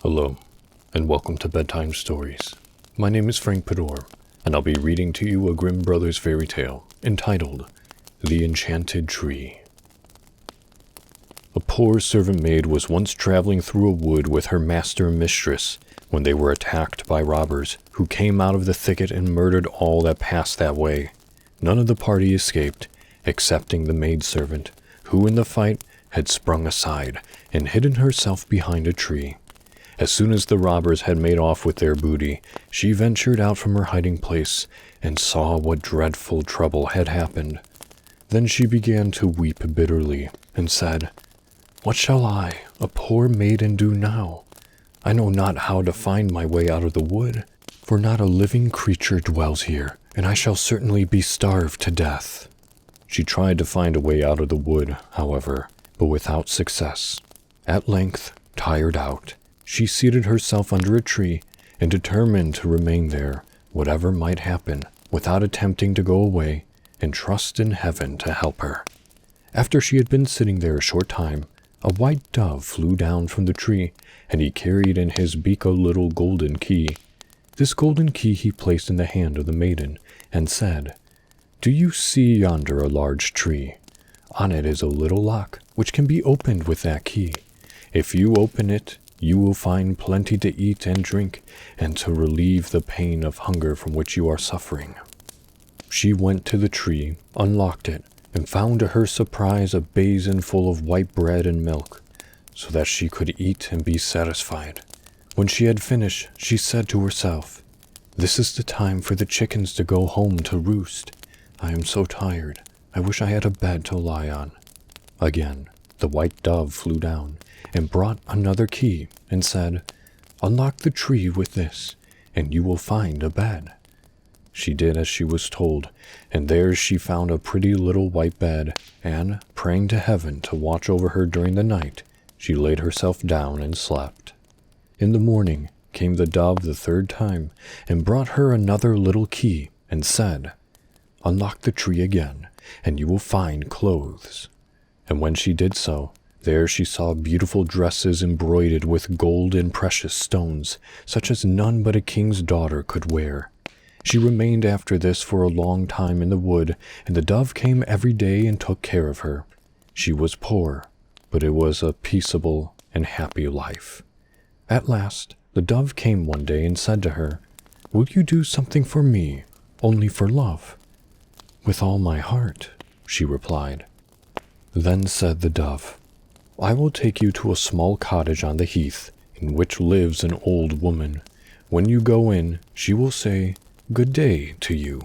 Hello, and welcome to Bedtime Stories. My name is Frank Padour, and I'll be reading to you a Grimm Brothers fairy tale entitled The Enchanted Tree. A poor servant maid was once traveling through a wood with her master and mistress when they were attacked by robbers who came out of the thicket and murdered all that passed that way. None of the party escaped, excepting the maidservant, who in the fight had sprung aside and hidden herself behind a tree. As soon as the robbers had made off with their booty, she ventured out from her hiding place and saw what dreadful trouble had happened. Then she began to weep bitterly and said, "What shall I, a poor maiden, do now? I know not how to find my way out of the wood, for not a living creature dwells here, and I shall certainly be starved to death." She tried to find a way out of the wood, however, but without success. At length, tired out, she seated herself under a tree and determined to remain there, whatever might happen, without attempting to go away, and trust in heaven to help her. After she had been sitting there a short time, a white dove flew down from the tree, and he carried in his beak a little golden key. This golden key he placed in the hand of the maiden, and said, "Do you see yonder a large tree? On it is a little lock, which can be opened with that key. If you open it, you will find plenty to eat and drink, and to relieve the pain of hunger from which you are suffering." She went to the tree, unlocked it, and found to her surprise a basin full of white bread and milk, so that she could eat and be satisfied. When she had finished, she said to herself, "This is the time for the chickens to go home to roost. I am so tired, I wish I had a bed to lie on." Again, the white dove flew down and brought another key and said, "Unlock the tree with this, and you will find a bed." She did as she was told, and there she found a pretty little white bed, and, praying to heaven to watch over her during the night, she laid herself down and slept. In the morning came the dove the third time, and brought her another little key, and said, "Unlock the tree again, and you will find clothes." And when she did so, there she saw beautiful dresses embroidered with gold and precious stones, such as none but a king's daughter could wear. She remained after this for a long time in the wood, and the dove came every day and took care of her. She was poor, but it was a peaceable and happy life. At last, the dove came one day and said to her, "Will you do something for me, only for love?" "With all my heart," she replied. Then said the dove, "I will take you to a small cottage on the heath, in which lives an old woman. When you go in, she will say, 'Good day' to you.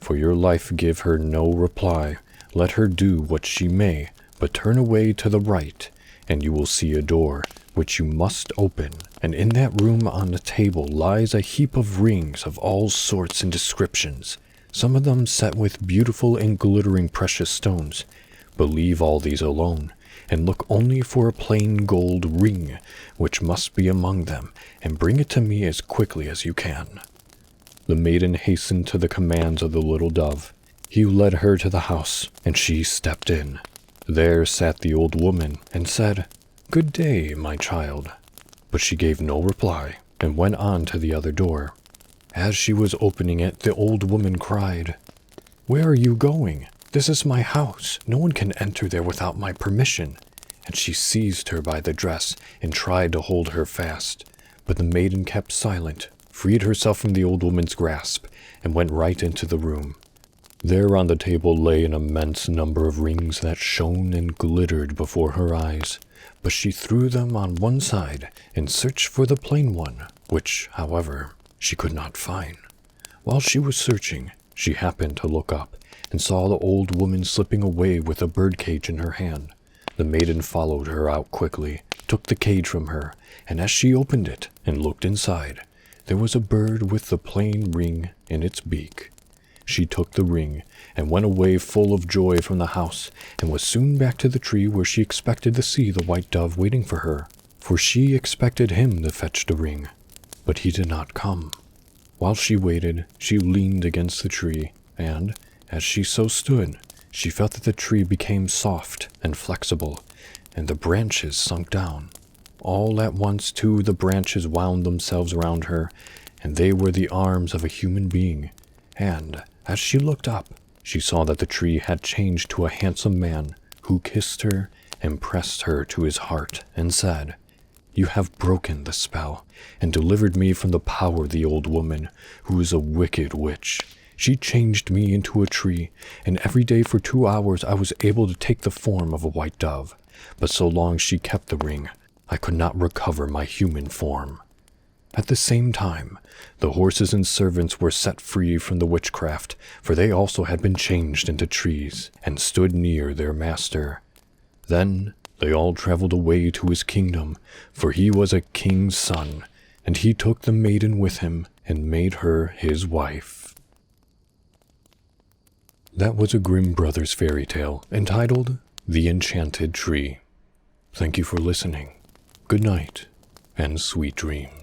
For your life give her no reply. Let her do what she may, but turn away to the right, and you will see a door, which you must open, and in that room on a table lies a heap of rings of all sorts and descriptions, some of them set with beautiful and glittering precious stones. But leave all these alone, and look only for a plain gold ring, which must be among them, and bring it to me as quickly as you can." The maiden hastened to the commands of the little dove. He led her to the house, and she stepped in. There sat the old woman, and said, "Good day, my child." But she gave no reply, and went on to the other door. As she was opening it, the old woman cried, "Where are you going? This is my house. No one can enter there without my permission." And she seized her by the dress and tried to hold her fast. But the maiden kept silent, freed herself from the old woman's grasp, and went right into the room. There on the table lay an immense number of rings that shone and glittered before her eyes. But she threw them on one side and searched for the plain one, which, however, she could not find. While she was searching, she happened to look up, and saw the old woman slipping away with a birdcage in her hand. The maiden followed her out quickly, took the cage from her, and as she opened it and looked inside, there was a bird with the plain ring in its beak. She took the ring and went away full of joy from the house, and was soon back to the tree where she expected to see the white dove waiting for her, for she expected him to fetch the ring. But he did not come. While she waited, she leaned against the tree, and, as she so stood, she felt that the tree became soft and flexible, and the branches sunk down. All at once, too, the branches wound themselves around her, and they were the arms of a human being. And, as she looked up, she saw that the tree had changed to a handsome man, who kissed her and pressed her to his heart, and said, "You have broken the spell, and delivered me from the power of the old woman, who is a wicked witch. She changed me into a tree, and every day for 2 hours I was able to take the form of a white dove. But so long she kept the ring, I could not recover my human form." At the same time, the horses and servants were set free from the witchcraft, for they also had been changed into trees, and stood near their master. Then they all traveled away to his kingdom, for he was a king's son, and he took the maiden with him and made her his wife. That was a Grimm Brothers fairy tale entitled The Enchanted Tree. Thank you for listening. Good night, and sweet dreams.